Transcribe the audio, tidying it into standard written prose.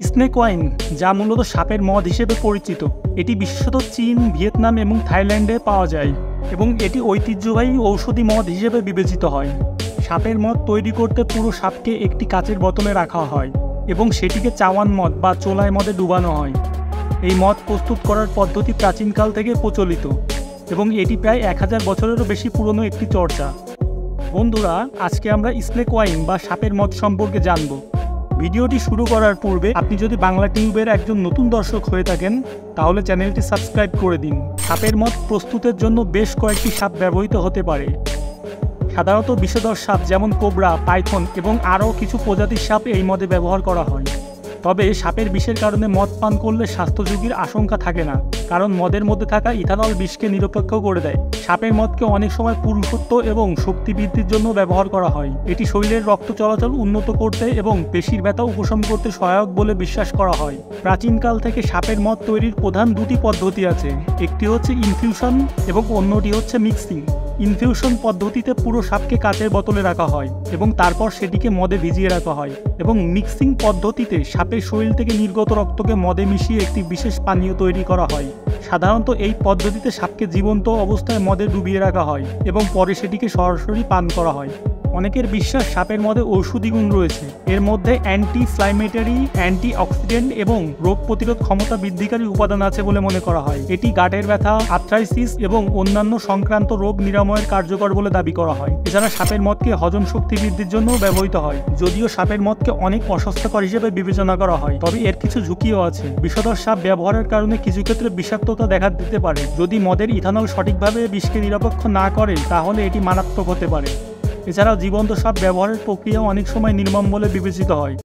Snake wine, যা মূলত সাপের মদ হিসেবে পরিচিত, এটি বিশেষত চীন, ভিয়েতনাম এবং থাইল্যান্ডে পাওয়া যায় এবং এটি ঐতিহ্যবাহী ঔষধি মদ হিসেবে বিবেচিত হয়। সাপের মদ তৈরি করতে পুরো সাপকে একটি কাচের বোতলে রাখা হয় এবং সেটিকে চাওয়ান মদ বা চোলাই মদে ডুবানো হয়। এই মদ প্রস্তুত করার পদ্ধতি প্রাচীনকাল থেকে প্রচলিত এবং এটি প্রায় 1000 বছরেরও বেশি পুরনো একটি চর্চা। বন্ধুরা, আজকে আমরা স্নেক ওয়াইন বা সাপের মদ সম্পর্কে জানব। ভিডিওটি শুরু করার পূর্বে আপনি যদি বাংলা টিউবের একজন নতুন দর্শক হয়ে থাকেন তাহলে চ্যানেলটি সাবস্ক্রাইব করে দিন। সাপের মদ প্রস্তুতের জন্য বেশ কয়েকটি সাপ ব্যবহৃত হতে পারে। সাধারণত বিষধর সাপ যেমন কোবরা, পাইথন এবং আরও কিছু প্রজাতির সাপ এই মদে ব্যবহার করা হয়। তবে সাপের বিষের কারণে মদ পান করলে স্বাস্থ্য ঝুঁকির আশঙ্কা থাকে না, কারণ মদের মধ্যে থাকা ইথানল বিষকে নিরপেক্ষ করে দেয়। সাপের মদকে অনেক সময় পুরুষত্ব এবং শক্তি বৃদ্ধির জন্য ব্যবহার করা হয়। এটি শরীরের রক্ত চলাচল উন্নত করতে এবং পেশির ব্যথা উপশম করতে সহায়ক বলে বিশ্বাস করা হয়। প্রাচীনকাল থেকে সাপের মদ তৈরির প্রধান দুটি পদ্ধতি আছে, একটি হচ্ছে ইনফিউশন এবং অন্যটি হচ্ছে মিক্সিং। ইনফিউশন পদ্ধতিতে পুরো সাপকে কাচের বোতলে রাখা হয় এবং তারপর সেটিকে মদে ভিজিয়ে রাখা হয়, এবং মিক্সিং পদ্ধতিতে সাপের শরীর থেকে নির্গত রক্তকে মদে মিশিয়ে একটি বিশেষ পানীয় তৈরি করা হয়। সাধারণত এই পদ্ধতিতে সাপকে জীবন্ত অবস্থায় মদে ডুবিয়ে রাখা হয় এবং পরে সেটিকে সরাসরি পান করা হয়। অনেকের বিশ্বাস সাপের মধ্যে ঔষধি গুণ রয়েছে। এর মধ্যে অ্যান্টি ইনফ্ল্যামেটরি, অ্যান্টি অক্সিডেন্ট এবং রোগ প্রতিরোধ ক্ষমতা বৃদ্ধিকারী উপাদান আছে বলে মনে করা হয়। এটি গাঁটের ব্যথা, আর্থ্রাইটিস এবং অন্যান্য সংক্রান্ত রোগ নিরাময়ের কার্যকর বলে দাবি করা হয়। এছাড়া সাপের মদকে হজম শক্তি বৃদ্ধির জন্যও ব্যবহৃত হয়। যদিও সাপের মদকে অনেক অস্বাস্থ্যকর হিসেবে বিবেচনা করা হয়, তবে এর কিছু ঝুঁকিও আছে। বিষধর সাপ ব্যবহারের কারণে কিছু ক্ষেত্রে বিষাক্ততা দেখা দিতে পারে। যদি মদের ইথানল সঠিকভাবে বিষকে নিরপেক্ষ না করে তাহলে এটি মারাত্মক হতে পারে। এছাড়াও জীবন্ত সাপ ব্যবহারের প্রক্রিয়াও অনেক সময় নির্মম বলে বিবেচিত হয়।